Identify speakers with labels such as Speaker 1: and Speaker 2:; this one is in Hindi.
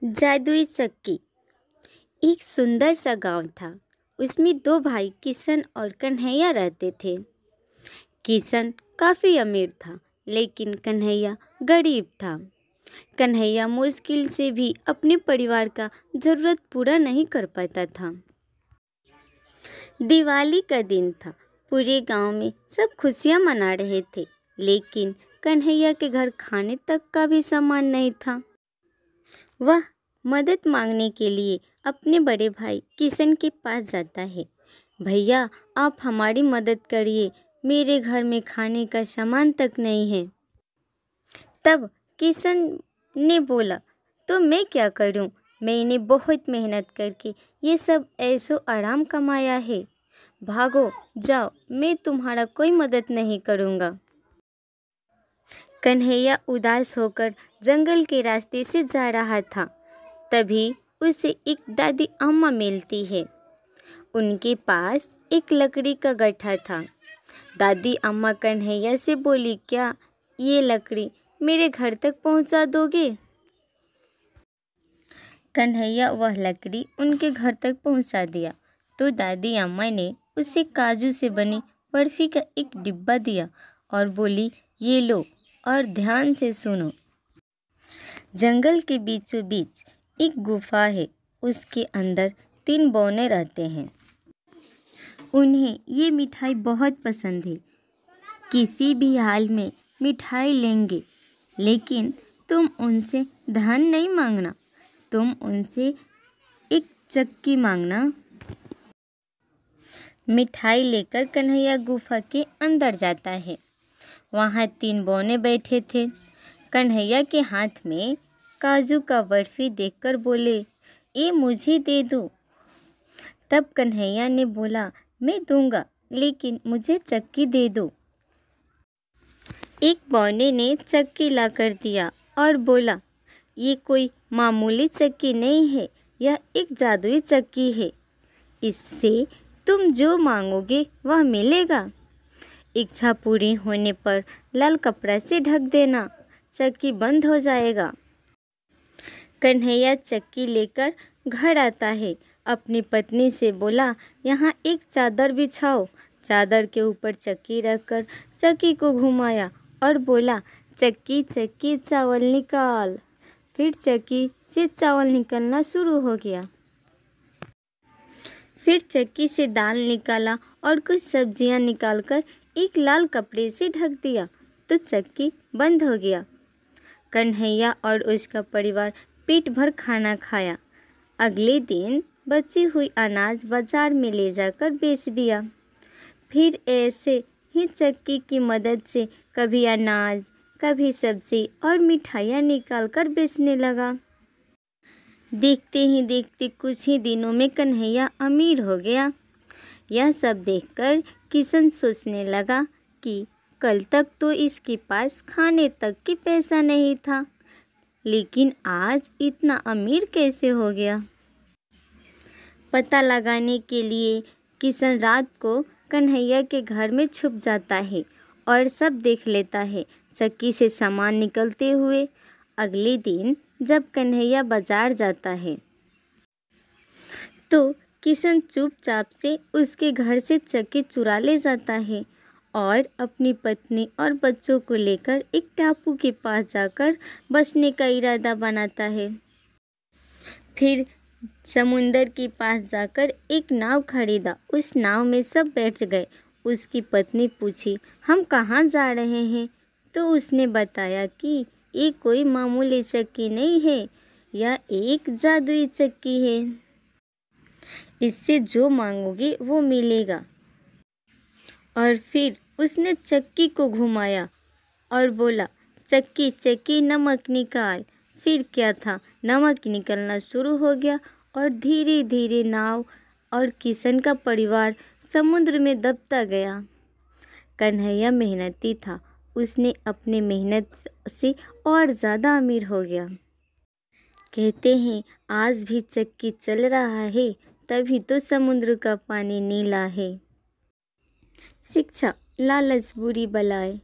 Speaker 1: जादुई चक्की। एक सुंदर सा गांव था। उसमें दो भाई किशन और कन्हैया रहते थे। किशन काफ़ी अमीर था, लेकिन कन्हैया गरीब था। कन्हैया मुश्किल से भी अपने परिवार का ज़रूरत पूरा नहीं कर पाता था। दिवाली का दिन था। पूरे गांव में सब खुशियां मना रहे थे, लेकिन कन्हैया के घर खाने तक का भी सामान नहीं था। वह मदद मांगने के लिए अपने बड़े भाई किशन के पास जाता है। भैया, आप हमारी मदद करिए, मेरे घर में खाने का सामान तक नहीं है। तब किशन ने बोला, तो मैं क्या करूं? मैंने बहुत मेहनत करके ये सब ऐसो आराम कमाया है। भागो जाओ, मैं तुम्हारा कोई मदद नहीं करूंगा। कन्हैया उदास होकर जंगल के रास्ते से जा रहा था। तभी उसे एक दादी अम्मा मिलती है। उनके पास एक लकड़ी का गट्ठा था। दादी अम्मा कन्हैया से बोली, क्या ये लकड़ी मेरे घर तक पहुंचा दोगे? कन्हैया वह लकड़ी उनके घर तक पहुंचा दिया। तो दादी अम्मा ने उसे काजू से बनी बर्फी का एक डिब्बा दिया और बोली, ये लो और ध्यान से सुनो। जंगल के बीचों बीच एक गुफा है। उसके अंदर 3 बौने रहते हैं। उन्हें ये मिठाई बहुत पसंद है। किसी भी हाल में मिठाई लेंगे, लेकिन तुम उनसे धन नहीं मांगना, तुम उनसे एक चक्की मांगना। मिठाई लेकर कन्हैया गुफा के अंदर जाता है। वहाँ 3 बौने बैठे थे। कन्हैया के हाथ में काजू का बर्फी देखकर बोले, ये मुझे दे दो। तब कन्हैया ने बोला, मैं दूंगा, लेकिन मुझे चक्की दे दो। एक बौने ने चक्की ला कर दिया और बोला, ये कोई मामूली चक्की नहीं है, यह एक जादुई चक्की है। इससे तुम जो मांगोगे वह मिलेगा। इच्छा पूरी होने पर लाल कपड़ा से ढक देना, चक्की बंद हो जाएगा। कन्हैया चक्की लेकर घर आता है। अपनी पत्नी से बोला, यहाँ एक चादर बिछाओ। चादर के ऊपर चक्की रखकर चक्की को घुमाया और बोला, चक्की चक्की चावल निकाल। फिर चक्की से चावल निकलना शुरू हो गया। फिर चक्की से दाल निकाला और कुछ सब्जियां निकालकर एक लाल कपड़े से ढक दिया, तो चक्की बंद हो गया। कन्हैया और उसका परिवार पेट भर खाना खाया। अगले दिन बची हुई अनाज बाजार में ले जाकर बेच दिया। फिर ऐसे ही चक्की की मदद से कभी अनाज, कभी सब्जी और मिठाइयाँ निकालकर बेचने लगा। देखते ही देखते कुछ ही दिनों में कन्हैया अमीर हो गया। यह सब देखकर किशन सोचने लगा कि कल तक तो इसके पास खाने तक की पैसा नहीं था, लेकिन आज इतना अमीर कैसे हो गया? पता लगाने के लिए किशन रात को कन्हैया के घर में छुप जाता है और सब देख लेता है, चक्की से सामान निकलते हुए। अगले दिन जब कन्हैया बाजार जाता है, तो किशन चुपचाप से उसके घर से चक्की चुरा ले जाता है और अपनी पत्नी और बच्चों को लेकर एक टापू के पास जाकर बसने का इरादा बनाता है। फिर समुंदर के पास जाकर एक नाव खरीदा। उस नाव में सब बैठ गए। उसकी पत्नी पूछी, हम कहाँ जा रहे हैं? तो उसने बताया कि ये कोई मामूली चक्की नहीं है, यह एक जादुई चक्की है। इससे जो मांगोगे वो मिलेगा। और फिर उसने चक्की को घुमाया और बोला, चक्की चक्की नमक निकाल। फिर क्या था, नमक निकलना शुरू हो गया और धीरे धीरे नाव और किशन का परिवार समुद्र में दबता गया। कन्हैया मेहनती था, उसने अपने मेहनत से और ज़्यादा अमीर हो गया। कहते हैं, आज भी चक्की चल रहा है, तभी तो समुद्र का पानी नीला है। शिक्षा, लालच बुरी बलाए।